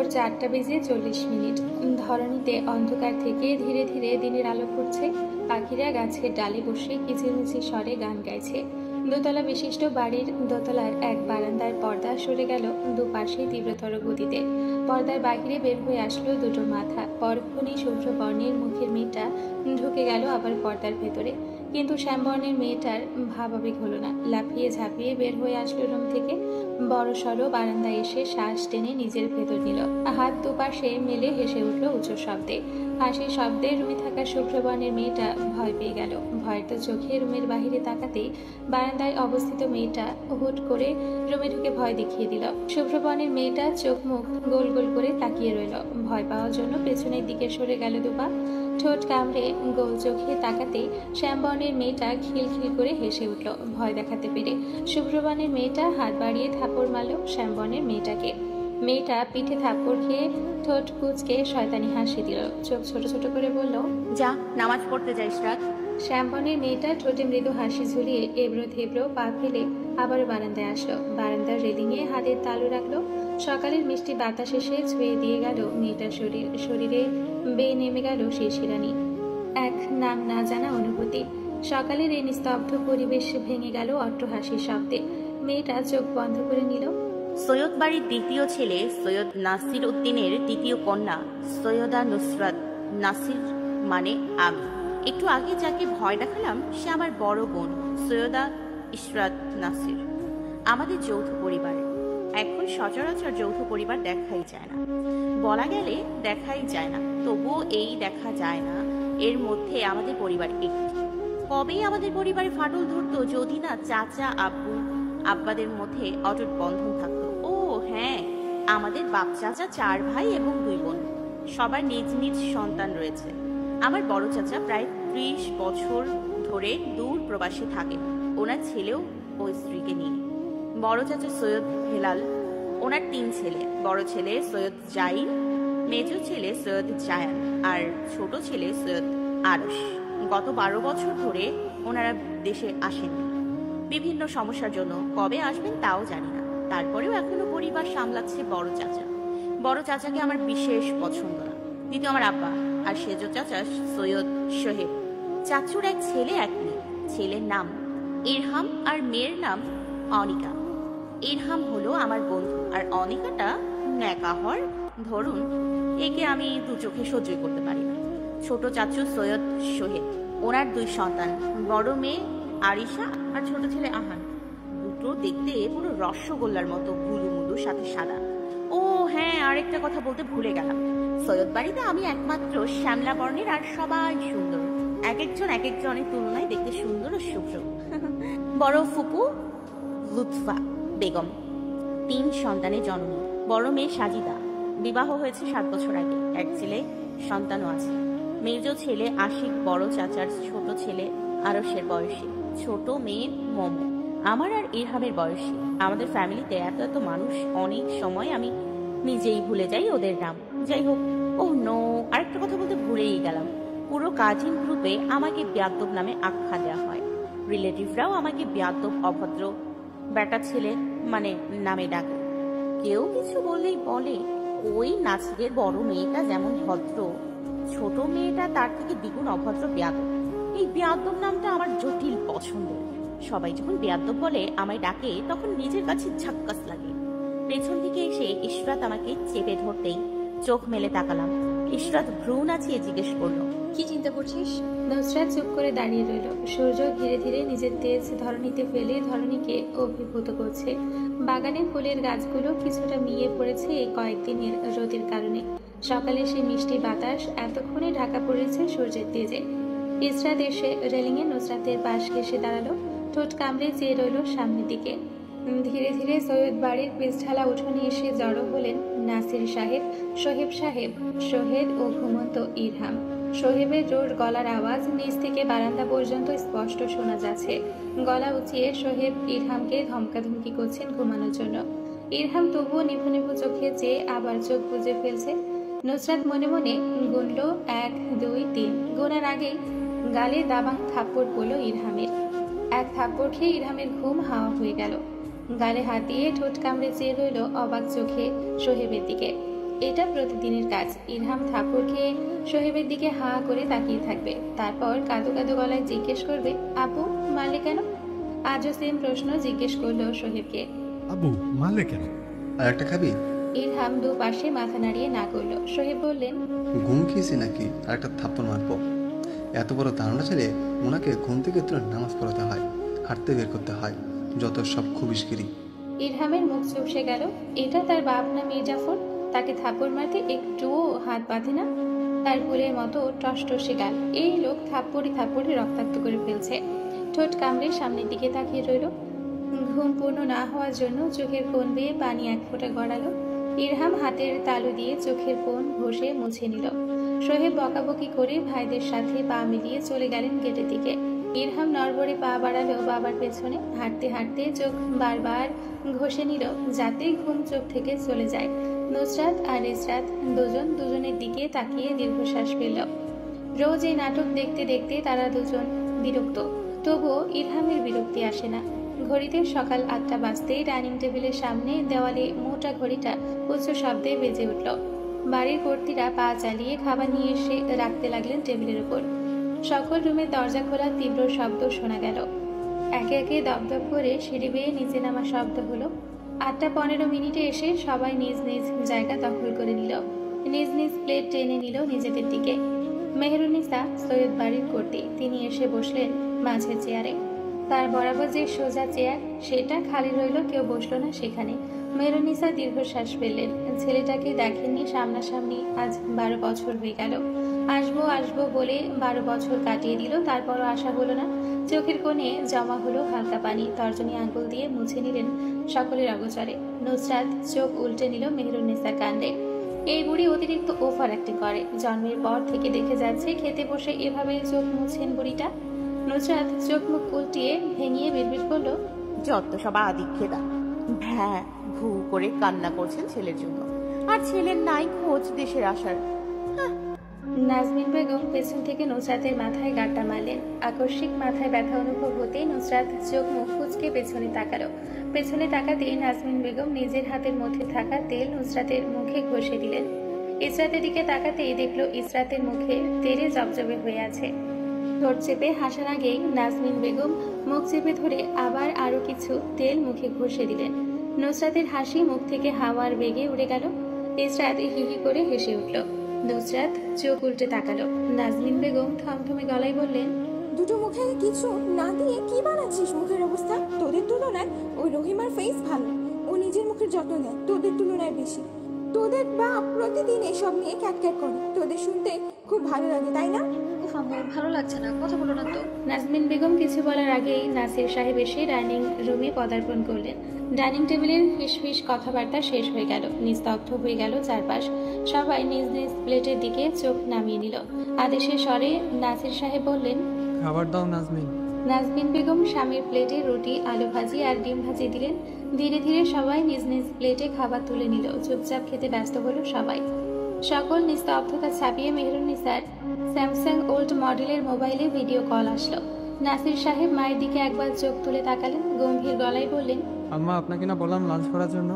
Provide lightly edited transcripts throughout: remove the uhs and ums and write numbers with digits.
ভোর 4:40 ধরণীতে অন্ধকার থেকে ধীরে ধীরে দিনের আলো ফুটছে। পাখিরা গাছের ডালে বসে কিচিরমিচির স্বরে গান গাইছে। দোতলা বিশিষ্ট বাড়ির দোতলার এক বারান্দার পর্দা সরে গেল দুপাশে তীব্রতর গতিতে। পর্দার বাহিরে বের হয়ে আসলো দুটো মাথা। পরক্ষণেই শুভ্রবর্ণের মুখের মেয়েটা ঢুকে গেল আবার পর্দার ভেতরে। কিন্তু শ্যামবর্ণের মেয়েটার ভাবাবেগ হলো না। লাফিয়ে ঝাঁপিয়ে বের হয়ে আসলো রুম থেকে। বড়সড় বারান্দায় এসে শ্বাস টেনে নিজের ভেতর নিল। হাত দুপাশে মেলে হেসে উঠল উঁচু শব্দে। হাসির শব্দে রুমে থাকা শুভ্রবর্ণের মেয়েটা ভয় পেয়ে গেল। ভয়ের তো চোখে রুমের বাহিরে তাকাতেই বারান্দায় অবস্থিত মেয়েটা হুট করে রুমে ঢুকে ভয় দেখিয়ে দিল। শুভ্রবর্ণের মেয়েটা চোখ মুখ গোল গোল করে তাকিয়ে রইল। ভয় পাওয়ার জন্য পেছনের দিকে সরে গেল দুপা। ঠোঁট কামড়ে গোল চোখে তাকাতেই শ্যামবর্ণের মেয়েটা খিলখিল করে হেসে উঠল ভয় দেখাতে পেরে। শুভ্রবর্ণের মেয়েটা হাত বাড়িয়ে থাপড় মারল শ্যামবর্ণের মেয়েটাকে। মেয়েটা পিঠে থাপ্পড় খেয়ে ঠোঁট কুঁচকে শয়তানি হাসি দিল। চোখ ছোট ছোট করে বলল, যা নামাজ পড়তে যাইস রাত। শ্যামবর্ণের মেয়েটা ঠোঁটে মৃদু হাসি ঝুলিয়ে এবড়ো থেবড়ো পা ফেলে আবারও বারান্দায় আসলো। বারান্দার রেলিংয়ে হাতের তালু রাখলো। সকালের মিষ্টি বাতাস এসে ছুঁয়ে দিয়ে গেল মেয়েটার শরীরে বেয়ে নেমে গেল শিরশিরানি। এক নাম না জানা অনুভূতি। সকালের এই নিস্তব্ধ পরিবেশ ভেঙে গেল অট্টহাসির শব্দে। মেয়েটা চোখ বন্ধ করে নিল। সৈয়দ বাড়ির দ্বিতীয় ছেলে সৈয়দ নাসির উদ্দিনের দ্বিতীয় কন্যা সৈয়দা নুসরাত নাসির মানে আমি। একটু আগে যাকে ভয় দেখালাম সে আমার বড় বোন সৈয়দা ইশরাত নাসির। আমাদের যৌথ পরিবার। এখন সচরাচর যৌথ পরিবার দেখাই যায় না, বলা গেলে দেখাই যায় না। তবুও এই দেখা যায় না এর মধ্যে আমাদের পরিবার একটি। কবেই আমাদের পরিবারে ফাটল ধরতো যদি না চাচা আব্বাদের মধ্যে অটুট বন্ধন থাকতো। ও হ্যাঁ, আমাদের বাপ চাচা 4 ভাই এবং 2 বোন। সবার নিজ নিজ সন্তান রয়েছে। আমার বড় চাচা প্রায় 30 বছর ধরে দূর প্রবাসে থাকেন, ওনার ছেলেও ও স্ত্রীকে নিয়ে। বড় চাচা সৈয়দ হেলাল, ওনার 3 ছেলে। বড় ছেলে সৈয়দ জাইন, মেজ ছেলে সৈয়দ জায়ান আর ছোট ছেলে সৈয়দ আরশ। গত 12 বছর ধরে ওনারা দেশে আসেননি বিভিন্ন সমস্যার জন্য। কবে আসবেন তাও জানি না। তারপরেও এখনো পরিবার সামলাচ্ছে বড় চাচা। বড় চাচাকে আমার বিশেষ পছন্দ না। দ্বিতীয় আমার আব্বা আর সেজ চাচা সৈয়দ সোহেব। চাচুর এক ছেলে এক মেয়ে। ছেলের নাম ইরহাম আর মেয়ের নাম অনিকা। ইরহাম হলো আমার বন্ধু আর অনিকাটা ন্যাকাহর। ধরুন, একে আমি 2 চোখে সহ্য করতে পারি না। ছোট চাচু সৈয়দ সোহেব, ওনার 2 সন্তান, বড় মেয়ে আরিশা আর ছোট ছেলে আহান। দুটো দেখতে পুরো রসগোল্লার মতো, গুলুমুলু সাথে সাদা। ও হ্যাঁ, আরেকটা কথা বলতে ভুলে গেলাম। সৈয়দ বাড়িতে আমি একমাত্র শ্যামলা বর্ণের আর সবাই সুন্দর। এক একজনের তুলনায় দেখতে সুন্দর ও শুভ্র। বড় ফুপু লুৎফা বেগম 3 সন্তানের জননী। বড় মেয়ে সাজিদা, বিবাহ হয়েছে 7 বছর আগে। এক ছেলে সন্তানও আছে। মেজ ছেলে আশিক বড় চাচার ছোট ছেলে আরশের বয়সী। ছোট মেয়ে মোমো আমার আর ইরহামের বয়সী। আমাদের ফ্যামিলিতে এত এত মানুষ, অনেক সময় আমি নিজেই ভুলে যাই ওদের নাম। যাই হোক, ও নো, আরেকটা কথা বলতে ভুলেই গেলাম। পুরো কাজিন গ্রুপে আমাকে বেয়াদ্দব নামে আখ্যা দেওয়া হয়। রিলেটিভরাও আমাকে বেয়াদ্দব, অভদ্র, বেটা ছেলে মানে নামে ডাকে। কেউ কিছু বললেই বলে ওই নাসিরের বড় মেয়েটা যেমন ভদ্র, ছোট মেয়েটা তার থেকে দ্বিগুণ অভদ্র, বেয়াদব। এই বেয়াদব নামটা আমার জটিল পছন্দ। সবাই যখন বেয়াদব বলে আমায় ডাকে তখন নিজের কাছে ঝাক্কাস লাগে। পেছন থেকে এসে ইশরাত আমাকে চেপে ধরতেই চোখ মেলে তাকালাম। ইশরাত ভ্রু নাচিয়ে জিজ্ঞেস করলো, কি চিন্তা করছিস? নুসরাত চুপ করে দাঁড়িয়ে রইল। সূর্য ধীরে ধীরে নিজের তেজ ধরণীতে ফেলে ধরণীকে অভিভূত করছে। বাগানে ফুলের গাছগুলো কিছুটা মিয়ে পড়েছে এই কয়েকদিনের রোদের কারণে। সকালে সে মিষ্টি বাতাস এতক্ষণে ঢাকা পড়েছে সূর্যের তেজে। ইশরাত এসে রেলিংয়ে নুসরাতের পাশ ঘেঁষে দাঁড়ালো। ঠোঁট কামড়ে চেয়ে রইল সামনের দিকে। ধীরে ধীরে সৈয়দ বাড়ির পিছঢালা উঠোনে এসে জড়ো হলেন নাসির সাহেব, সোহেব সাহেব, সোহেদ ও ঘুমন্ত ইরহাম। সোহেবের জোর গলার আওয়াজ নিচ থেকে বারান্দা পর্যন্ত স্পষ্ট শোনা যাচ্ছে। গলা উঁচিয়ে সোহেব ইরহামকে ধমকাধমকি করছেন ঘুমানোর জন্য। ইরহাম তবুও নিভু নিভু চোখে চেয়ে আবার চোখ বুজে ফেলছে। নুসরাত মনে মনে গুনল 1 2 3। গোনার আগেই গালে দাবাং থাপ্পড় পড়ল ইরহামের। এক থাপ্পড় খেয়ে ইরহামের ঘুম হাওয়া হয়ে গেল। গালে হাত দিয়ে ঠোঁট কামড়ে চেয়ে রইল অবাক চোখে সোহেবের দিকে। এটা প্রতিদিনের কাজ। ইরহাম থাপ্পড় খেয়ে সোহেবের দিকে হা করে তাকিয়ে থাকবে, তারপর কাঁদো কাঁদো গলায় জিজ্ঞেস করবে, আপু মারলে কেন? আজও সেম প্রশ্ন জিজ্ঞেস করলো সোহেবকে। আবু মারলে কেন? আর একটা খাবি? ইরহাম দুপাশে মাথা নাড়িয়ে না করলো। সোহেব বললেন, ঘুম খেয়েছি নাকি আর একটা থাপ্পড় মারবো? এত বড় ধারণা ছেলে, ওনাকে ঘুম থেকে তুলে নামাজ পড়াতে হয়, হাঁটতে বের করতে হয়, যত সব খুবিশগিরি। ইরহামের মুখ চুপসে গেল। এটা তার বাপ না মির্জাফর? তাকে থাপ্পড় মারতে একটুও হাত বাঁধে না? তার ফুলের মতো টসটসে গাল। এই লোক থাপ্পড়ে রক্তাক্ত করে ফেলছে। ঠোঁট কামড়ে সামনের দিকে তাকিয়ে রইল। ঘুম পূর্ণ না হওয়ার জন্য চোখের কোণ বেয়ে পানি এক ফোঁটা গড়ালো। ইরহাম হাতের তালু দিয়ে চোখের কোণ ঘষে মুছে নিল। সোহেব বকাবকি করে ভাইদের সাথে পা মিলিয়ে চলে গেলেন গেটের দিকে। ইরহাম নড়বড়ে পা বাড়ালো বাবার পেছনে। হাঁটতে হাঁটতে চোখ বারবার ঘষে নিল যাতে ঘুম চোখ থেকে চলে যায়। নুসরাত আর ইসরাত দুজনের দিকে তাকিয়ে দীর্ঘশ্বাস ফেলল। রোজ এই নাটক দেখতে দেখতে তারা দুজন বিরক্ত, তবুও ইরহামের বিরক্তি আসে না। ঘড়িতে সকাল 8টা বাজতেই ডাইনিং টেবিলের সামনে দেওয়ালে মোটা ঘড়িটা উচ্চ শব্দে বেজে উঠল। বাড়ির কর্ত্রীরা পা চালিয়ে খাবার নিয়ে এসে রাখতে লাগলেন টেবিলের উপর। সকল রুমের দরজা খোলার তীব্র শব্দ শোনা গেল। একে একে দপদপ করে সিঁড়ি বেয়ে নিচে নামা শব্দ হলো। 8টা 15 এসে সবাই নিজ নিজ জায়গা দখল করে নিল। নিজ নিজ প্লেট টেনে নিল নিজেদের দিকে। মেহেরুন্নিসা সৈয়দ বাড়ির কর্ত্রী, তিনি এসে বসলেন মাঝের চেয়ারে। তার বরাবর যে সোজা চেয়ার, সেটা খালি রইল, কেউ বসলো না সেখানে। মেহেরুন্নিসা দীর্ঘশ্বাস ফেললেন। ছেলেটাকে দেখেননি সামনাসামনি আজ 12 বছর হয়ে গেল। আসবো আসবো বলে 12 বছর কাটিয়ে দিল, তারপরও আশা হলো না। চোখের কোণে জমা হলো হালকা পানি। তর্জনী আঙ্গুল দিয়ে মুছে নিলেন সকলের অগোচরে। নুসরাত চোখ উল্টে নিল মেহেরুন্নিসার কাণ্ডে। এই বুড়ি অতিরিক্ত ওভার অ্যাক্টিং করে। জন্মের পর থেকে দেখে যাচ্ছে, খেতে বসে এভাবে চোখ মুছেন বুড়িটা। নুসরাত চোখ মুখ উল্টিয়ে ভেঙিয়ে বিড়বিড় করলো, যত সব আদিক্ষেতা ভ্যা ভু করে কান্না করছেন ছেলের জন্য, আর ছেলের নাই খোঁজ দেশের আসার। নাজমিন বেগম পেছন থেকে নুসরাতের মাথায় গাঁটটা মারলেন। আকস্মিক মাথায় ব্যথা অনুভব হতেই নুসরাত চোখ মুখ কুঁচকে পেছনে তাকালো। পেছনে তাকাতেই নাজমিন বেগম নিজের হাতের মধ্যে থাকা তেল নুসরাতের মুখে ঘষে দিলেন। ইসরাতের দিকে তাকাতেই দেখলো ইসরাতের মুখে তেলে জবজবে হয়ে আছে। ঠোঁট চেপে হাসার আগেই নাজমিন বেগম মুখ চেপে ধরে আবার আরো কিছু তেল মুখে ঘষে দিলেন। নুসরাতের হাসি মুখ থেকে হাওয়ার বেগে উড়ে গেল। ইসরাত হিহি করে হেসে উঠল। নুসরাত চোখ উল্টে তাকালো। নাজমিন বেগম থমথমে গলায় বললেন, দুটো মুখে কিছু না দিয়ে কি বানাচ্ছিস? মুখের অবস্থা তোদের তুলনায় ওই রহিমার ফেস ভালো। ও নিজের মুখের যত্ন নেয় তোদের তুলনায় বেশি। তোদের বাপ প্রতিদিন এসব নিয়ে ক্যাটক্যাট করে, তোদের শুনতে খুব ভালো লাগে তাই না? আমার ভালো লাগছে না, কথা বলো না তো। নাজমিন বেগম কিছু বলার আগেই নাসির সাহেব এসে ডাইনিং রুমে পদার্পণ করলেন। ডাইনিং টেবিলের ফিসফিস কথাবার্তা শেষ হয়ে গেল। নিস্তব্ধ হয়ে গেল চারপাশ। সবাই নিজ নিজ প্লেটের দিকে চোখ নামিয়ে নিল। আদেশের স্বরে নাসির সাহেব বললেন, খাবার দাও নাজমিন। নাজমিন বেগম স্বামীর প্লেটে রুটি, আলু ভাজি আর ডিম ভাজি দিলেন। ধীরে ধীরে সবাই নিজ নিজ প্লেটে খাবার তুলে নিল। চুপচাপ খেতে ব্যস্ত হলো সবাই। সকল নিস্তব্ধতা ছাপিয়ে মেহেরুন্নিসার স্যামসাং ওল্ড মডেলের মোবাইলে ভিডিও কল আসলো। নাসির সাহেব মায়ের দিকে একবার চোখ তুলে তাকালেন। গম্ভীর গলায় বললেন, আম্মা আপনাকে না বললাম লাঞ্চ করার জন্য,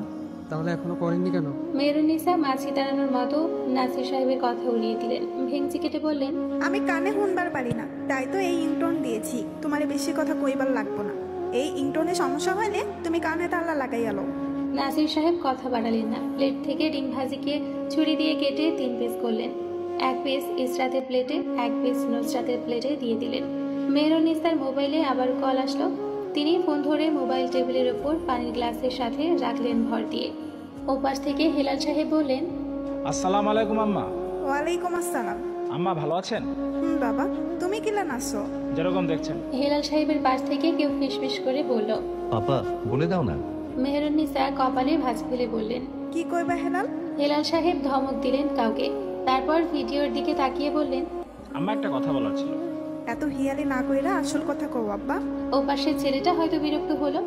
তাহলে এখনো করেননি কেন? মেহেরুন্নিসা মাছি তাড়ানোর মতো নাসির সাহেবের কথা উড়িয়ে দিলেন। ভেঙচি কেটে বললেন, আমি কানে শুনবার পারি না, তাই তো এই ইংটোন দিয়েছি। তোমার বেশি কথা কইবার লাগবো না। এই ইংটোনে সমস্যা হলে তুমি কানে তালা লাগাই আলো। নাসির সাহেব কথা বাড়ালেন না। প্লেট থেকে ডিম ভাজিকে ছুরি দিয়ে কেটে 3 পিস করলেন। 1 পিস ইসরাতের প্লেটে, 1 পিস নুসরাতের প্লেটে দিয়ে দিলেন। মেহেরুন্নিসার মোবাইলে আবার কল আসলো। তিনি ফোন ধরে মোবাইল টেবিলের ওপর পানির গ্লাসের সাথে রাখলেন ভর দিয়ে। ওপাশ থেকে হেলাল সাহেব বললেন, আসসালামু আলাইকুম আম্মা। ওয়ালাইকুম আসসালাম। আম্মা ভালো আছেন? বাবা তুমি কিলা নাচো? যেরকম দেখছেন। হেলাল সাহেবের পাশ থেকে কেউ ফিসফিস করে বলল, পাপা বলে দাও না। মেহেরুন্নিসা কপালে ভাঁজ ফেলে বললেন, কি কইবা হেলাল? হেলাল সাহেব ধমক দিলেন কাউকে। তারপর ভিডিওর দিকে তাকিয়ে বললেন, আম্মা একটা কথা বলার ছিল। এত হিয়ালি না কইরা আসল কথা কও আব্বা। ও পাশের ছেলেটা হয়তো বিরক্ত হলো।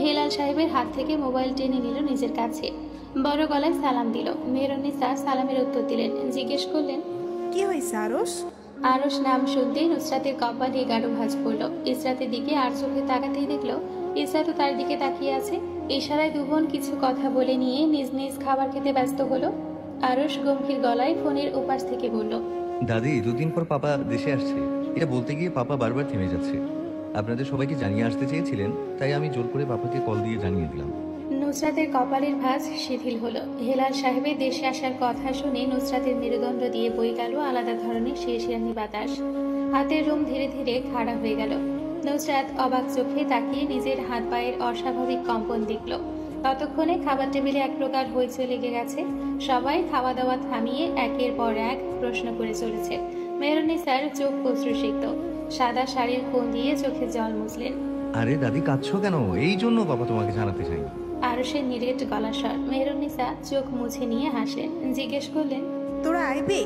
হেলাল সাহেবের হাত থেকে মোবাইল টেনে নিল নিজের কাছে। বড় গলায় সালাম দিল। মেহেরুন্নিসা সালামের উত্তর দিলেন। জিজ্ঞেস করলেন, কি হয়েছে আরস? আরস নাম শুনতেই নুসরাতের কপালে গাঢ় ভাঁজ পড়ল। ইসরাতের দিকে আর চোখে তাকাতেই দেখলো ইসরাতও তার দিকে তাকিয়ে আছে। ইশারায় দুবোন কিছু কথা বলে নিয়ে নিজ নিজ খাবার খেতে ব্যস্ত হলো। আরশ গম্ভীর গলায় ফোনের উপাস থেকে বলল, দাদি, দুদিন পর পাপা দেশে আসছে। এটা বলতে গিয়ে পাপা বারবার থেমে যাচ্ছে। আপনাদের সবাইকে জানিয়ে আসতে চেয়েছিলেন, তাই আমি জোর করে পাপাকে কল দিয়ে জানিয়ে দিলাম। নুসরাতের কপালের ভাঁজ শিথিল হলো। হেলাল সাহেবের দেশে আসার কথা শুনে নুসরাতের মেরুদণ্ড দিয়ে বয়ে গেল আলাদা ধরনের শিরশিরানি বাতাস। হাতের রোম ধীরে ধীরে খাড়া হয়ে গেল। নুসরাত অবাক চোখে তাকিয়ে নিজের হাত পায়ের অস্বাভাবিক কম্পন দেখল। ততক্ষণে খাবার টেবিলে এক প্রকার হইচই লেগে গেছে। সবাই খাওয়া দাওয়া থামিয়ে একের পর এক প্রশ্ন করে চলেছে। মেহরুন্নিসার চোখ অশ্রুসিক্ত। সাদা শাড়ির কোণ দিয়ে চোখে জল মুছলেন। আরে দাদি, কাঁদছো কেন? এই জন্য পাপা তোমাকে জানাতে চাই। আরশের নিরেট গলা স্বর। মেহরুন্নিসা চোখ মুছে নিয়ে হাসলেন। জিজ্ঞেস করলেন, তোরা আইবে?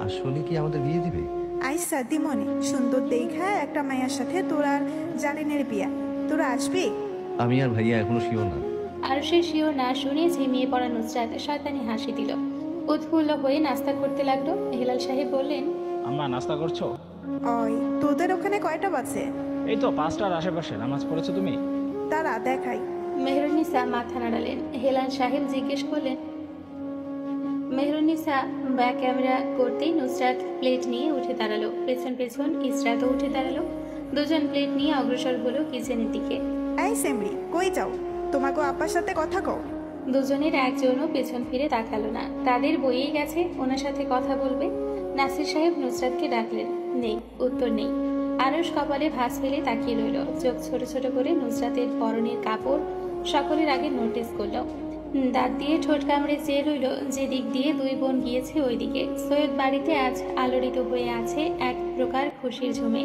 আসলে কি আমাদের বিয়ে দিবে? আইসা দিমনে সুন্দর দেখা একটা মায়ের সাথে তোরা জালিনের বিয়া। তোরা আসবে? আমি আর ভাইয়া এখনো শিওর না। আরশের শিও না শুনে ঝিমিয়ে পড়া নুসরাত শয়তানি হাসি দিল। উৎফুল্ল হয়ে নাস্তা করতে লাগলো। হেলাল সাহেব বললেন, আম্মা নাস্তা করছো? ওই তোদের ওখানে কয়টা বাজে? এই তো 5টার আশেপাশে। নামাজ পড়েছো তুমি? তারা দেখাই। মেহরুন্নিসা মাথা নাড়ালেন। হেলাল সাহেব জিজ্ঞেস করলেন, মেহরুন্নিসা ব্যাক ক্যামেরা করতেই নুসরাত প্লেট নিয়ে উঠে দাঁড়ালো। পেছন পেছন ইসরাতও উঠে দাঁড়ালো। দুজন প্লেট নিয়ে অগ্রসর হলো কিচেনের দিকে। এই সেমরি, কই যাও? তোমাকে আপার সাথে কথা কও। দুজনের একজনও পেছন ফিরে তাকালো না। তাদের বইয়েই গেছে ওনার সাথে কথা বলবে। নাসির সাহেব নুসরাতকে ডাকলেন। নেই, উত্তর নেই। আরশ কপালে ভাঁজ ফেলে তাকিয়ে রইল। চোখ ছোট ছোট করে নুসরাতের পরনের কাপড় সকলের আগে নোটিস করলো। দাঁত দিয়ে ঠোঁট কামড়ে চেয়ে রইল যে দিক দিয়ে দুই বোন গিয়েছে ওই দিকে। সৈয়দ বাড়িতে আজ আলোড়িত হয়ে আছে এক প্রকার খুশির ঝুমে।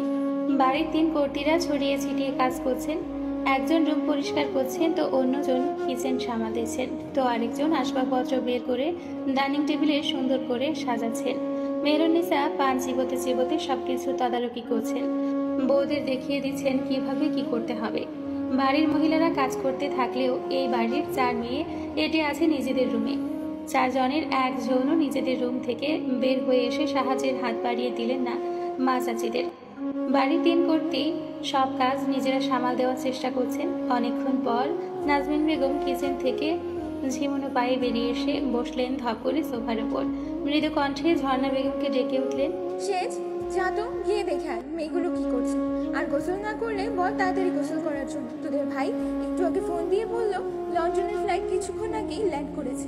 বাড়ির 3 কর্তীরা ছড়িয়ে ছিটিয়ে কাজ করছেন। একজন রুম পরিষ্কার করছেন, তো অন্যজন কিচেন সামাল তো আরেকজন আসবাবপত্র বের করে ডাইনিং টেবিলে সুন্দর করে সাজাচ্ছেন। মেহরুন্নিসা পান চিবোতে চিবোতে সবকিছু তদারকি করছেন। বউদের দেখিয়ে দিচ্ছেন কিভাবে কি করতে হবে। বাড়ির মহিলারা কাজ করতে থাকলেও এই বাড়ির 4 মেয়ে এটি আছে নিজেদের রুমে। 4 জনের একজনও নিজেদের রুম থেকে বের হয়ে এসে সাহায্যের হাত বাড়িয়ে দিলেন না মা চাচিদের। বাড়ির 3 কর্তী সব কাজ নিজেরা সামাল দেওয়ার চেষ্টা করছেন। অনেকক্ষণ পর নাজমিন বেগম কিচেন থেকে ঝিমুনো পায়ে বেরিয়ে এসে বসলেন ধপ করে সোফার উপর। মৃদু কণ্ঠে ঝর্ণা বেগমকে ডেকে উঠলেন, শেষ যা তো গিয়ে দেখে আয় মেয়েগুলো কি করছে। আর গোসল না করলে বল তাড়াতাড়ি গোসল করার জন্য। তোদের ভাই একটু আগে ফোন দিয়ে বললো লন্ডনের ফ্লাইট কিছুক্ষণ আগেই ল্যান্ড করেছে।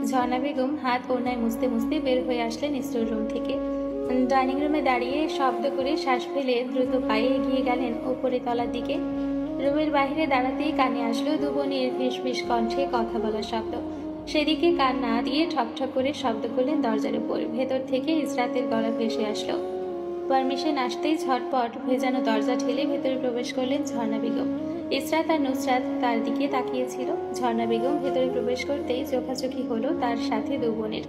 ঝর্ণা বেগম হাত ওড়নায় মুছতে মুছতে বের হয়ে আসলেন স্টোর রুম থেকে। ডাইনিং রুমে দাঁড়িয়ে শব্দ করে শ্বাস ফেলে দ্রুত পায়ে এগিয়ে গেলেন ওপরে তলার দিকে। রুমের বাইরে দাঁড়াতেই কানে আসলো দুবনির ফিসফিস কণ্ঠে কথা বলার শব্দ। সেদিকে কান না দিয়ে ঠকঠক করে শব্দ করলেন দরজার উপর। ভেতর থেকে ইসরাতের গলা ভেসে আসলো। পারমিশন আসতেই ঝটপট ভেজানো দরজা ঠেলে ভেতরে প্রবেশ করলেন ঝর্ণা বেগম। ইসরাত আর নুসরাত তার দিকে তাকিয়েছিল। ঝর্ণা বেগম ভেতরে প্রবেশ করতেই চোখাচোখি হলো তার সাথে 2 বোনের।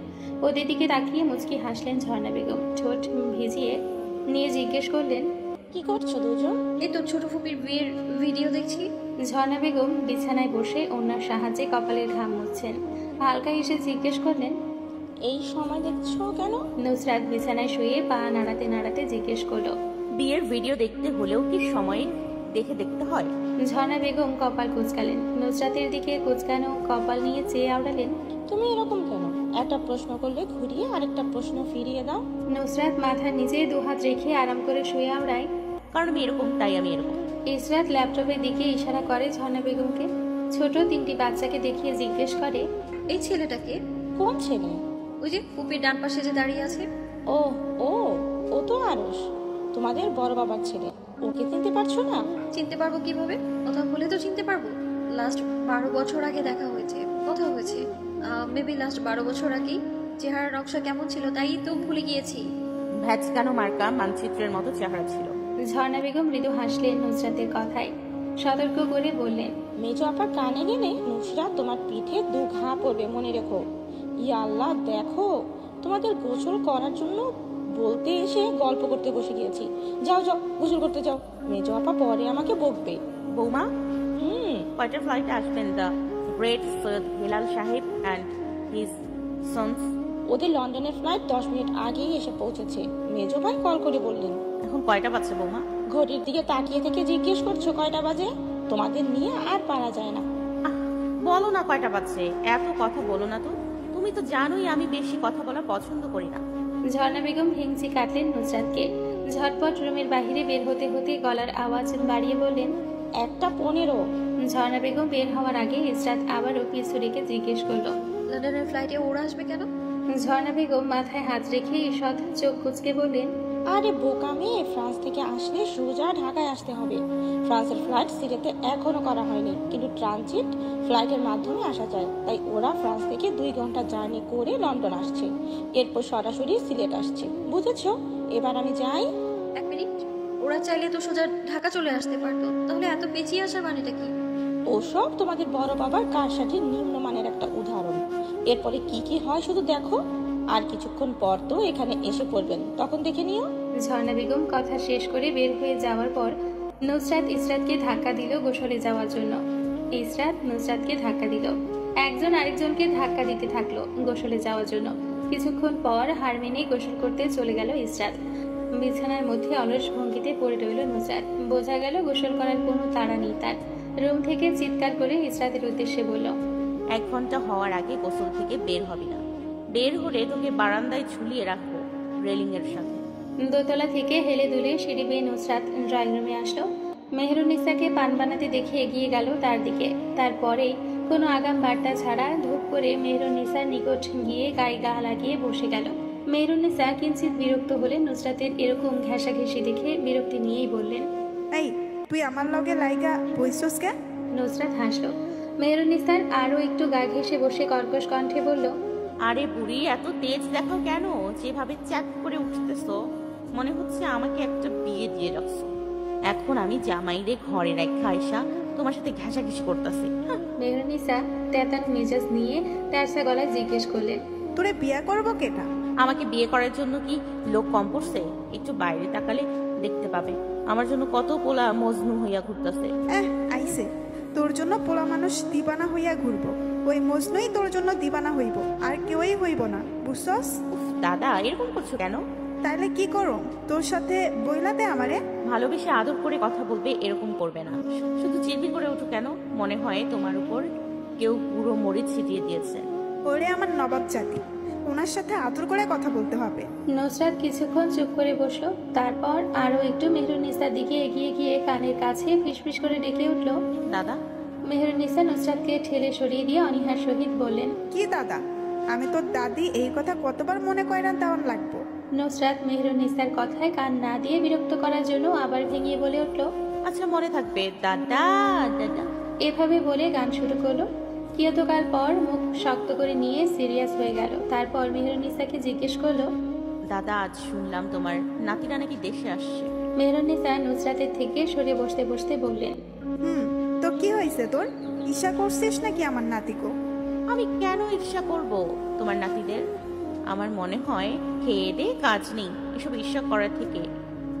ওদের দিকে তাকিয়ে মুচকি হাসলেন ঝর্ণা বেগম। ঠোঁট ভিজিয়ে নিয়ে জিজ্ঞেস করলেন, কি করছো দুজন? এই তো ছোট ফুপির বিয়ের ভিডিও দেখছি। ঝর্ণা বেগম বিছানায় বসে ওনার সাহায্যে কপালের ঘাম মুছছেন। হালকা এসে জিজ্ঞেস করলেন, এই সময় দেখছো কেন? নুসরাত বিছানায় শুয়ে পা নাড়াতে নাড়াতে জিজ্ঞেস করলো, বিয়ের ভিডিও দেখতে হলেও কি সময় দেখে দেখতে হয়? ঝর্ণা বেগম কপাল কুঁচকালেন। নুসরাতের দিকে কুঁচকানো কপাল নিয়ে চেয়ে আওড়ালেন, তুমি এরকম কেন? একটা প্রশ্ন করলে ঘুরিয়ে আরেকটা প্রশ্ন ফিরিয়ে দাও। নুসরাত মাথার নিচে 2 হাত রেখে আরাম করে শুয়ে আওড়ায়। কারণ আমি এরকম, তাই আমি এরকম। ইসরাত ল্যাপটপের দিকে ইশারা করে ঝর্ণা বেগমকে। ছোট 3টি বাচ্চাকে দেখিয়ে জিজ্ঞেস করে, এই ছেলেটাকে? কোন ছেলে? ওই যে ফুপির ডান পাশে যে দাঁড়িয়ে আছে। ও ও ও তো আরশ, তোমাদের বড় বাবার ছেলে। ওকে চিনতে পারছো না? চিনতে পারবো কিভাবে? কথা বলে তো চিনতে পারবো। লাস্ট 12 বছর আগে দেখা হয়েছে, কথা হয়েছে। মেবি লাস্ট 12 বছর আগে চেহারা নকশা কেমন ছিল তাই তো ভুলে গিয়েছি। ভ্যাটিকানো মার্কা মানচিত্রের মতো চেহারা ছিল। ঝর্ণা বেগম মৃদু হাসলেন নুসরাতের কথায়। সতর্ক করে বললেন, মেজো আপা কানে গেলে নুসরাত তোমার পিঠে 2 ঘা পড়বে, মনে রেখো। ইয়া আল্লাহ, দেখো তোমাদের গোসল করার জন্য বলতে এসে গল্প করতে বসে গিয়েছি। যাও যাও গোসল করতে যাও, মেজো আপা পরে আমাকে বকবে। বৌমা, কয়টার ফ্লাইটে আসবেন দ্য গ্রেট সৈয়দ হেলাল সাহেব অ্যান্ড হিজ সন্স? ওদের লন্ডনের ফ্লাইট 10 মিনিট আগেই এসে পৌঁছেছে। মেজো ভাই কল করে বললেন। এখন কয়টা বাজছে বৌমা? ঘড়ির দিকে তাকিয়ে থেকে জিজ্ঞেস করছো কয়টা বাজে? তোমাদের নিয়ে আর পারা যায় না। বলো না কয়টা বাজছে, এত কথা বলো না তো। তুমি তুমি তো জানোই আমি বেশি কথা বলা পছন্দ করি না। ঝর্ণা বেগম ভেঙচি কাটলেন নুসরাতকে। ঝটপট রুমের বাহিরে বের হতে হতে গলার আওয়াজ বাড়িয়ে বললেন, 1:15। ঝর্ণা বেগম বের হওয়ার আগে ইসরাত আবারও পিছু রেখে জিজ্ঞেস করলো, লন্ডনের ফ্লাইটে ওরা আসবে কেন? ঝর্ণা বেগম মাথায় হাত রেখে ঈষৎ চোখ কুঁচকে বললেন, আরে বোকা মেয়ে, ফ্রান্স থেকে আসলে সোজা ঢাকায় আসতে হবে। ফ্রান্সের ফ্লাইট সিলেটে এখনো করা হয়নি, কিন্তু ট্রানজিট ফ্লাইটের মাধ্যমে আসা যায়। তাই ওরা ফ্রান্স থেকে 2 ঘন্টা জার্নি করে লন্ডন আসছে, এরপর সরাসরি সিলেট আসছে। বুঝেছো? এবার আমি যাই। 1 মিনিট, ওরা চাইলে তো সোজা ঢাকা চলে আসতে পারতো, তাহলে এত পেঁচিয়ে আসার মানেটা কি? ওসব তোমাদের বড় বাবার কার সাথে নিম্নমানের একটা উদাহরণ। এরপরে কি কি হয় শুধু দেখো। আর কিছুক্ষণ পর তো এখানে এসে পড়বেন, তখন দেখে নিও। ঝর্ণা বেগম কথা শেষ করে বের হয়ে যাওয়ার পর নুসরাত ইসরাতকে ধাক্কা দিল গোসলে যাওয়ার জন্য। ইসরাত নুসরাতকে ধাক্কা দিল, একজন আরেকজনকে ধাক্কা দিতে থাকলো গোসলে যাওয়ার জন্য। কিছুক্ষণ পর হার মেনে গোসল করতে চলে গেল ইসরাত। বিছানার মধ্যে অলস ভঙ্গিতে পড়ে রইল নুসরাত। বোঝা গেল গোসল করার কোনো তাড়া নেই তার। রুম থেকে চিৎকার করে ইসরাতের উদ্দেশ্যে বলল, 1 ঘন্টা হওয়ার আগে গোসল থেকে বের হবি না। বের হলে তোকে বারান্দায় ঝুলিয়ে রাখবো রেলিং এর সাথে। দোতলা থেকে হেলে দুলে সিঁড়ি বেয়ে নুসরাত ড্রয়িং রুমে আসলো। মেহরুন্নিসাকে পান বানাতে দেখে এগিয়ে গেল তার দিকে। তারপরেই কোনো আগাম বার্তা ছাড়া ধূপ করে মেহরুন্নিসার নিকট গিয়ে গায়ে গা লাগিয়ে বসে গেল। মেহরুন্নিসা কিঞ্চিত বিরক্ত হলে নুসরাতের এরকম ঘেঁষাঘেঁষি দেখে বিরক্তি নিয়েই বললেন, এই তুই আমার লগে লাইগা বইছস কে? নুসরাত হাসলো। মেহরুন্নিসার আরও একটু গা ঘেঁষে বসে কর্কশ কণ্ঠে বলল, আরে বুড়ি, এত তেজ দেখাও কেন? যেভাবে চ্যাট করে উঠতেছো মনে হচ্ছে আমাকে একটা বিয়ে দিয়ে রাখছো। এখন আমি জামাইরে ঘরে রেখা আয়সা তোমার সাথে ঘেঁষাঘেঁষি করতেছি। মেহরুন্নিসা তেতান মেজাজ নিয়ে তেরসা গলায় জিজ্ঞেস করলেন, তোরে বিয়া করবো কেটা? আমাকে বিয়ে করার জন্য কি লোক কম পড়ছে? একটু বাইরে তাকালে দেখতে পাবে আমার জন্য কত পোলা মজনু হইয়া ঘুরতেছে। আইসে তোর জন্য পোলা মানুষ দিবানা হইয়া ঘুরবো। ওই মজনুই তোর জন্য দিবানা হইব, আর কেউই হইব না, বুঝছস? দাদা, এরকম করছো কেন? তাইলে কি করো? তোর সাথে বইলাতে আমারে ভালোবেসে আদর করে কথা বলবে, এরকম করবে না। শুধু চিরবির করে ওঠো কেন? মনে হয় তোমার উপর কেউ পুরো মরিচ ছিটিয়ে দিয়েছে। ওরে আমার নবাব জাতি, ওনার সাথে আদর করে কথা বলতে হবে। নুসরাত কিছুক্ষণ চুপ করে বসলো। তারপর আরো একটু মেহরুন্নিসার দিকে এগিয়ে গিয়ে কানের কাছে ফিসফিস করে ডেকে উঠল, দাদা। মেহরুন্নিসা নুসরাতকে ঠেলে সরিয়ে দিয়ে অনীহার সহিত বললেন, কি দাদা? আমি তোর দাদি, এই কথা কতবার মনে কয়রা দেওয়ান লাগবো? নুসরাত মেহরুন্নিসার কথায় কান না দিয়ে বিরক্ত করার জন্য আবার ভেঙিয়ে বলে উঠল, আচ্ছা মনে থাকবে দাদা দাদা। এভাবে বলে গান শুরু করলো। কিয়তকাল পর মুখ শক্ত করে নিয়ে সিরিয়াস হয়ে গেল। তারপর মেহরুন্নিসাকে জিজ্ঞেস করলো, দাদা, আজ শুনলাম তোমার নাতিরা নাকি দেশে আসছে। মেহরুন্নিসা নুসরাতের থেকে সরে বসতে বসতে বললেন, তো কি হয়েছে তোর? ঈর্ষা করছিস নাকি আমার নাতিকো? আমি কেন ঈর্ষা করব তোমার নাতিদের? আমার মনে হয় খেয়ে দে কাজ নেই, এসব ঈর্ষা করার থেকে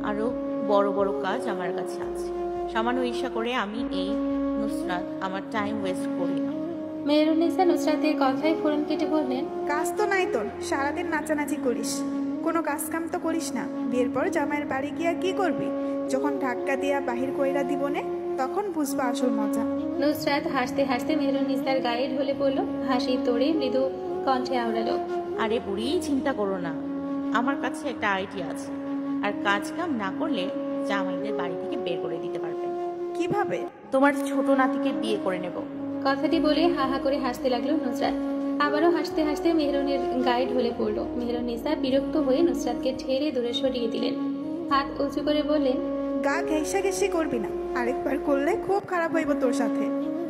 আরো বড় বড় কাজ আমার কাছে আছে। সামান্য ঈর্ষা করে আমি এই নুসরাত আমার টাইম ওয়েস্ট করি না। মেহরুন্নিসা নুসরাতের কথায় ফোরন কেটে বললেন, কাজ তো নাই তোর, সারাদিন নাচানাচি করিস, কোনো কাজ কাম তো করিস না। বিয়ের পর জামাইয়ের বাড়ি গিয়া কি করবি? যখন ধাক্কা দিয়া বাহির কইরা দিবনে তখন বুঝবা আসল মজা। নুসরাত হাসতে হাসতে মেহরুন্নিসার গায়ে ঢলে পড়ল। হাসি তোড়ে মৃদু কণ্ঠে আওড়ালো, আরে বুড়ি, চিন্তা করো না, আমার কাছে একটা আইডিয়া আছে। আর কাজ কাম না করলে জামাইদের বাড়ি থেকে বের করে দিতে পারবে। কিভাবে? তোমার ছোট নাতিকে বিয়ে করে নেব। কথাটি বলে হা হা করে হাসতে লাগলো নুসরাত। আবারও হাসতে হাসতে মেহরুনের গায়ে ঢলে পড়ল। মেহরুন্নিসা বিরক্ত হয়ে নুসরাতকে ঠেলে দূরে সরিয়ে দিলেন। হাত উঁচু করে বললেন, গা ঘেঁষাঘেঁষি করবি না, আরেকবার করলে খুব খারাপ হইব তোর সাথে।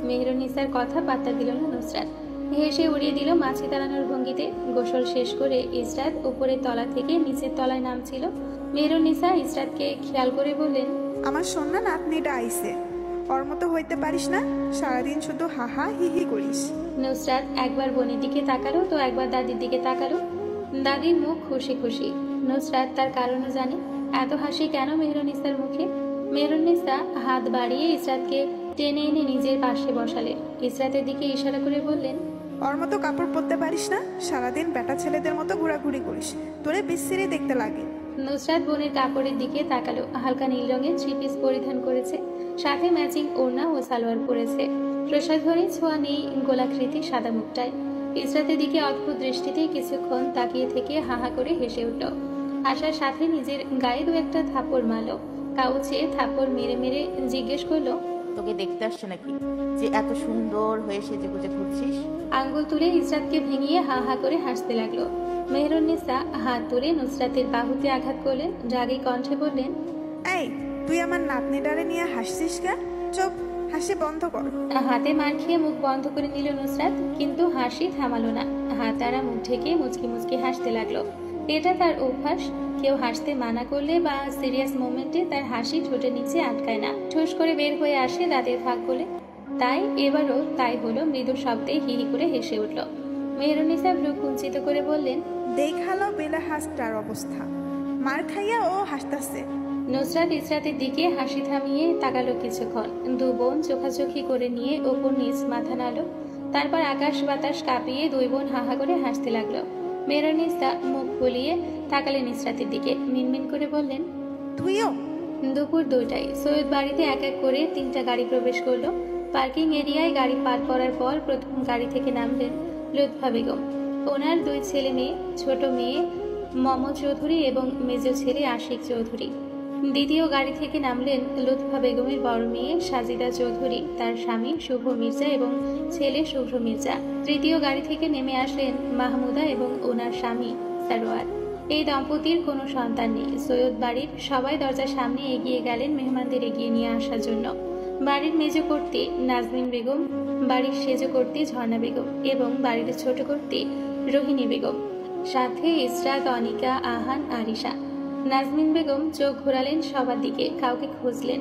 মেহরুন্নিসার কথা পাত্তা দিল না নুসরাত। হেসে উড়িয়ে দিল মাছি তাড়ানোর ভঙ্গিতে। গোসল শেষ করে ইসরাত উপরের তলা থেকে নিচের তলায় নামছিল। মেহরুন্নিসা ইসরাতকে খেয়াল করে বললেন, আমার সন্না নাতনিটা আইছে, ওর মতো হইতে পারিস না, সারাদিন শুধু হাহা হিহি করিস। নুসরাত একবার বোনের দিকে তাকালো তো একবার দাদির দিকে তাকালো। দাদির মুখ খুশি খুশি। নুসরাত তার কারণও জানে, এত হাসি কেন মেহরুন্নিসার মুখে। মেহরুন্নিসা হাত বাড়িয়ে ইসরাতকে টেনে এনে নিজের পাশে বসালেন। ইসরাতের দিকে ইশারা করে বললেন, ওর মতো কাপড় পরতে পারিস না, সারাদিন বেটা ছেলেদের মতো ঘোরাঘুরি করিস, তোরে বিশ্রী দেখতে লাগে। নুসরাত বোনের কাপড়ের দিকে তাকালো। হালকা নীল রঙের থ্রি পিস পরিধান করেছে, সাথে ম্যাচিং ওড়না ও সালোয়ার পরেছে। প্রসাধনী ছোঁয়া নেই গোলাকৃতি সাদা মুখটায়। ইসরাতের দিকে অদ্ভুত দৃষ্টিতে কিছুক্ষণ তাকিয়ে থেকে হাহা করে হেসে উঠল। হাসার সাথে নিজের গায়ে দু একটা থাপ্পড় মারল। কাউচে থাপ্পড় মেরে মেরে জিজ্ঞেস করলো, তোকে দেখতে আসছে নাকি যে এত সুন্দর হয়ে সেজে গুজে ঘুরছিস? আঙ্গুল তুলে ইসরাতকে ভেঙিয়ে হা হা করে হাসতে লাগলো। মেহরুন্নিসা হাত তুলে নুসরাতের বাহুতে আঘাত করলেন। রাগী কণ্ঠে বললেন, এই তুই আমার নাতনিটারে নিয়ে হাসছিস কেন? চুপ, হাসি বন্ধ কর। হাতে মার খেয়ে মুখ বন্ধ করে নিল নুসরাত, কিন্তু হাসি থামালো না। হাত দ্বারা মুখ ঢেকে মুচকি মুচকি হাসতে লাগলো। এটা তার অভ্যাস। কেউ হাসতে মানা করলে বা সিরিয়াস মোমেন্টে তার হাসি ঠোঁটের নিচে আটকায় না, ঠুস করে বের হয়ে আসে দাঁতের ফাঁক বলে। তাই এবারও তাই হলো। মৃদু শব্দে হি হি করে হেসে উঠল। মেহরুন্নিসা ভ্রু কুঞ্চিত করে বললেন, দেখালো বেলা হাসটার অবস্থা, মার খাইয়া ও হাসতাছে। নুসরাত ইসরাতের দিকে হাসি থামিয়ে তাকালো কিছুক্ষণ। দু বোন চোখাচোখি করে নিয়ে ওপর নিচ মাথা নাড়ল। তারপর আকাশ বাতাস কাঁপিয়ে দুই বোন হাহা করে হাসতে লাগলো। মেহরুন্নিসা মুখ ফুলিয়ে তাকালেন ইসরাতের দিকে, মিনমিন করে বললেন, তুইও? দুপুর 2টায় সৈয়দ বাড়িতে এক এক করে 3টা গাড়ি প্রবেশ করলো। পার্কিং এরিয়ায় গাড়ি পার্ক করার পর প্রথম গাড়ি থেকে নামলেন লুৎফা বেগম, ওনার 2 ছেলে মেয়ে, ছোট মেয়ে মম চৌধুরী এবং মেজ ছেলে আশিক চৌধুরী। দ্বিতীয় গাড়ি থেকে নামলেন লুৎফা বেগমের বড় মেয়ে সাজিদা চৌধুরী, তার স্বামী শুভ মির্জা এবং ছেলে শুভ্র মির্জা। তৃতীয় গাড়ি থেকে নেমে আসলেন মাহমুদা এবং ওনার স্বামী সারোয়ার। এই দম্পতির কোনো সন্তান নেই। সৈয়দ বাড়ির সবাই দরজার সামনে এগিয়ে গেলেন মেহমানদের এগিয়ে নিয়ে আসার জন্য। বাড়ির মেজ কর্ত্রী নাজমিন বেগম, বাড়ির সেজ কর্ত্রী ঝর্ণা বেগম এবং বাড়ির ছোট কর্ত্রী রোহিণী বেগম, সাথে ইসরাত, অনিকা, আহান, আরিশা। নাজমিন বেগম চোখ ঘোরালেন সবার দিকে, কাউকে খুঁজলেন।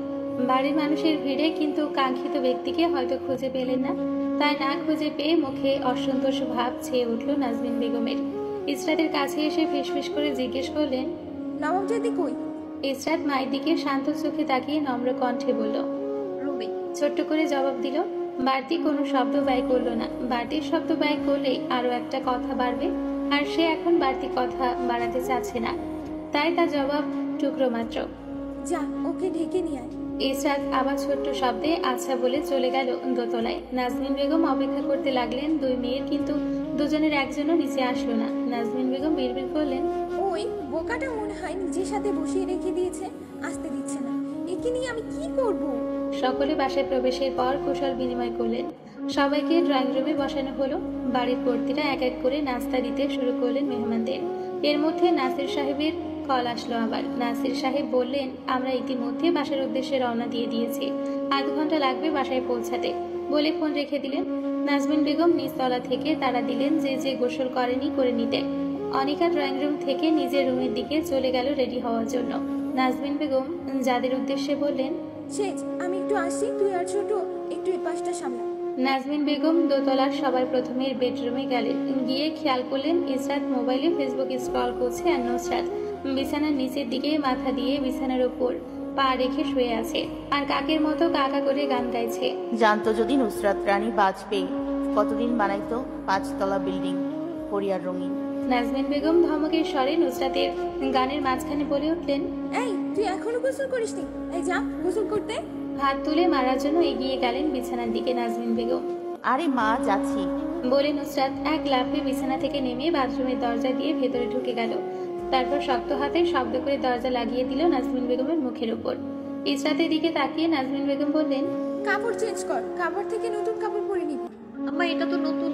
বাড়ির মানুষের ভিড়ে কিন্তু কাঙ্ক্ষিত ব্যক্তিকে হয়তো খুঁজে পেলেন না। তাই না খুঁজে পেয়ে মুখে অসন্তোষ ভাব ছেয়ে উঠল নাজমিন বেগমের। ইসরাতের কাছে এসে ফিসফিস করে জিজ্ঞেস করলেন, নবাবজাদি কই? ইসরাত মায়ের দিকে শান্ত চোখে তাকিয়ে নম্র কণ্ঠে বলল, রুমে। ছোট্ট করে জবাব দিল। বাড়তি কোনো শব্দ ব্যয় করলো না। বাড়তি শব্দ ব্যয় করলেই আরো একটা কথা বাড়বে, আর সে এখন বাড়তি কথা বাড়াতে চাচ্ছে না। তাই তার জবাব টুকরো মাত্র। যা, ওকে ঢেকে নিয়ে আয়। ইসরাত আবার ছোট্ট শব্দে আচ্ছা বলে চলে গেল দোতলায়। নাজমিন বেগম অপেক্ষা করতে লাগলেন 2 মেয়ের, কিন্তু দুজনের একজনও নিচে আসলো না। নাজমিন বেগম বিড়বিড় করলেন, ওই বোকাটা মনে হয় নিজের সাথে বসিয়ে রেখে দিয়েছে, আসতে দিচ্ছে না। একে নিয়ে আমি কি করব? সকলে বাসায় প্রবেশের পর কুশল বিনিময় করলেন। সবাইকে ড্রয়িং রুমে বসানো হলো। বাড়ির কর্ত্রীরা এক এক করে নাস্তা দিতে শুরু করলেন মেহমানদের। এর মধ্যে নাসির সাহেবের কল আসলো আবার। নাসির সাহেব বললেন, আমরা ইতিমধ্যে বাসার উদ্দেশ্যে রওনা দিয়ে দিয়েছি, আধ ঘন্টা লাগবে বাসায় পৌঁছাতে, বলে ফোন রেখে দিলেন। নাজমিন বেগম নিচতলা থেকে তারা দিলেন যে যে গোসল করেনি করে নিতে। অনিকা ড্রয়িং রুম থেকে নিজের রুমের দিকে চলে গেল রেডি হওয়ার জন্য। নাজমিন বেগম যাদের উদ্দেশ্যে বললেন, শেষ, আমি একটু আসি, তুই আর ছোট একটু এই পাশটা সামলা। নাজমিন বেগম দোতলার সবার প্রথমে বেডরুমে গেলেন। গিয়ে খেয়াল করলেন ইসরাত মোবাইলে ফেসবুক স্ক্রল করছে আর নুসরাত বিছানার নিচের দিকে মাথা দিয়ে বিছানার উপর পা রেখে শুয়ে আছে আর কাকের মতো কাকা করে গান গাইছে। জানতো যদি নুসরাত রানী বাঁচবে, কতদিন বানাইতো 5 তলা বিল্ডিং হরিয়ার রঙিন। নাজমিন বেগম ধমকের স্বরে নুসরাতের গানের মাঝখানে বলে উঠলেন, এই তুই এখনো গোসল করিসনি? এই যা গোসল করতে। হাত তুলে মারার জন্য এগিয়ে গেলেন বিছানার দিকে নাজমিন বেগম। আরে মা, যাচ্ছি বলে নুসরাত এক লাফে বিছানা থেকে নেমে বাথরুমের দরজা দিয়ে ভেতরে ঢুকে গেল। তারপর শক্ত হাতে শব্দ করে দরজা লাগিয়ে দিল নাজমিন বেগমের মুখের উপর। ইসরাতের দিকে তাকিয়ে নাজমিন বেগম বললেন, কাপড় চেঞ্জ কর, কাপড় থেকে নতুন কাপড় পরে নিবি। আম্মা, এটা তো নতুন।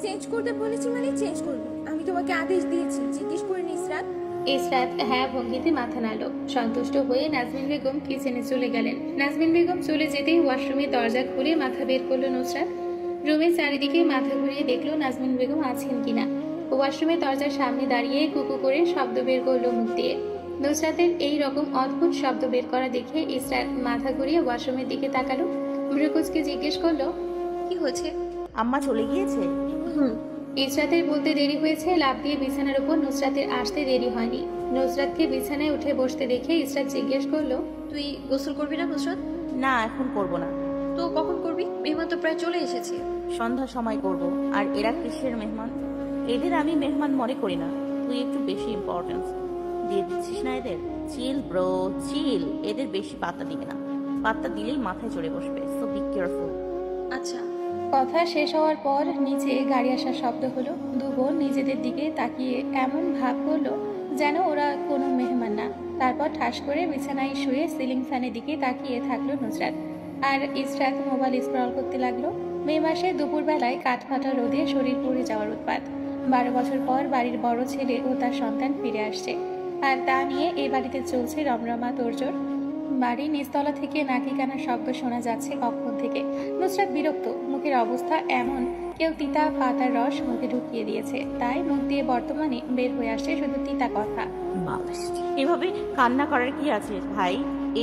চেঞ্জ করতে বলেছি মানে চেঞ্জ করবি। আমি তোমাকে আদেশ দিয়েছি, জিজ্ঞেস করে নিস। রাত ইসরাত হ্যাঁ ভঙ্গিতে মাথা নাড়ল। সন্তুষ্ট হয়ে নাজমিন বেগম কিচেনে চলে গেলেন। নাজমিন বেগম চলে যেতেই ওয়াশরুমে দরজা খুলে মাথা বের করলো নুসরাত। রুমের চারিদিকে মাথা ঘুরিয়ে দেখলো নাজমিন বেগম আছেন কিনা। ওয়াশরুমের দরজার সামনে দাঁড়িয়ে কুকু করে শব্দ বের করলো মুখ দিয়ে। নুসরাতের এই রকম অদ্ভুত শব্দ বের করা দেখে ইসরাত মাথা ঘুরিয়ে ওয়াশরুমের দিকে তাকালো। ভ্রুকুচকে জিজ্ঞেস করলো, কি হয়েছে? আম্মা চলে গিয়েছে? ইসরাতের বলতে দেরি হয়েছে। লাফ দিয়ে বিছানার উপর নুসরাতের আসতে দেরি হয়নি। নুসরাতকে বিছানায় উঠে বসতে দেখে ইসরাত জিজ্ঞেস করলো, তুই গোসল করবি না নুসরাত? না, এখন করব না। তো কখন করবি? মেহমান তো প্রায় চলে এসেছে। সন্ধ্যার সময় করব। আর এরা কিসের মেহমান? এদের আমি মেহমান মনে করি না। তুই একটু বেশি ইম্পর্টেন্স দিয়ে দিচ্ছিস না এদের। চিল ব্রো, চিল। এদের বেশি পাত্তা দিবে না। পাত্তা দিলেই মাথায় চড়ে বসবে। So be careful. আচ্ছা, কথা শেষ হওয়ার পর নিচে গাড়ি আসার শব্দ হলো। দু বোন নিজেদের দিকে তাকিয়ে এমন ভাব করলো যেন ওরা কোনো মেহমান না। তারপর ঠাস করে বিছানায় শুয়ে সিলিং ফ্যানের দিকে তাকিয়ে থাকলো নুসরাত। আর ইসরাত মোবাইল স্ক্রল করতে লাগলো। মে মাসে দুপুরবেলায় কাঠফাটা রোদে শরীর পুড়ে যাওয়ার উৎপাত। 12 বছর পর বাড়ির বড় ছেলে ও তার সন্তান ফিরে আসছে, আর তা নিয়ে এ বাড়িতে চলছে রমরমা তোড়জোড়। বাড়ির নিচতলা থেকে নাকি কানার শব্দ শোনা যাচ্ছে কখন থেকে। নুসরাত বিরক্ত, মুখের অবস্থা এমন কেউ তিতা পাতার রস মুখে ঢুকিয়ে দিয়েছে, তাই মুখ দিয়ে বর্তমানে বের হয়ে আসছে শুধু তিতা কথা। এভাবে কান্না করার কি আছে ভাই?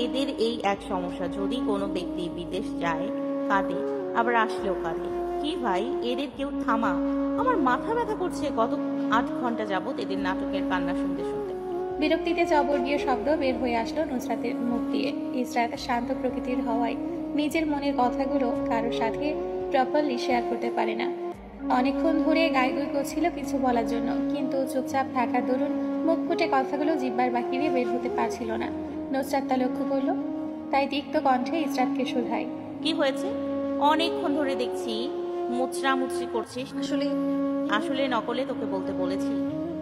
এদের এই এক সমস্যা, যদি কোনো ব্যক্তি বিদেশ যায় কাঁদে, আবার আসলেও কাঁদে। কি ভাই, এদের কেউ থামা। আমার মাথা ব্যথা করছে গত 8 ঘন্টা যাবত এদের নাটকের কান্না শুনতে শুনতে। বিরক্তিতে জবরগীয় শব্দ বের হয়ে আসলো নুসরাতের মুখ দিয়ে। ইসরাত শান্ত প্রকৃতির হওয়ায় নিজের মনের কথাগুলো কারোর সাথে প্রপারলি শেয়ার করতে পারে না। অনেকক্ষণ ধরে গাইগুই করছিল কিছু বলার জন্য, কিন্তু চুপচাপ থাকার দরুন মুখ ফুটে কথাগুলো জিহ্বার বাহিরে বের হতে পারছিল না। নুসরাত তা লক্ষ্য করলো, তাই তিক্ত কণ্ঠে ইসরাতকে শুধায়, কি হয়েছে? অনেকক্ষণ ধরে দেখছি মুচড়ামুচড়ি করছিস। আসলে নকলে তোকে বলতে বলেছি,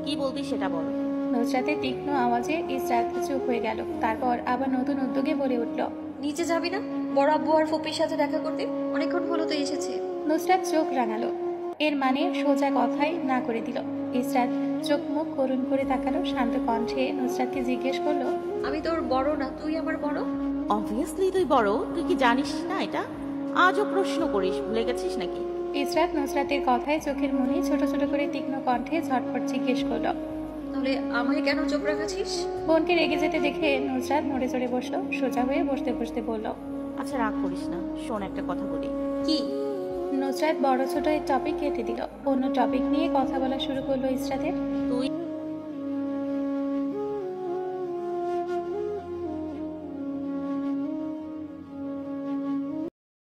কি বলবি সেটা বল। নুসরাতের তীক্ষ্ণ আওয়াজে ইসরাত চুপ হয়ে গেল। তারপর আবার নতুন উদ্যোগে বলে উঠল, নিচে যাবি না বড় আব্বু আর ফুপির সাথে দেখা করতে? অনেকক্ষণ হলো তো এসেছে। নুসরাত চোখ রাঙালো, এর মানে সোজা কথাই না করে দিল। ইসরাত চোখ মুখ করুণ করে তাকালো। শান্ত কণ্ঠে নুসরাতকে জিজ্ঞেস করলো, আমি তোর বড় না, তুই আমার বড়? অবভিয়াসলি তুই বড়, তুই কি জানিস না এটা? আজও প্রশ্ন করিস, ভুলে গেছিস নাকি? ইসরাত নুসরাতের কথায় চোখের মনি ছোট ছোট করে তীক্ষ্ণ কণ্ঠে ঝটপট জিজ্ঞেস করলো, তাহলে আমায় কেন চোখ রাখাছিস? বোনকে রেগে যেতে দেখে নুসরাত নড়ে চড়ে বসলো। সোজা হয়ে বসতে বসতে বলল, আচ্ছা রাগ করিস না, শোন একটা কথা বলি। কি? নুসরাত বড় ছোট এই টপিক কেটে দিল। অন্য টপিক নিয়ে কথা বলা শুরু করলো ইসরাতের। তুই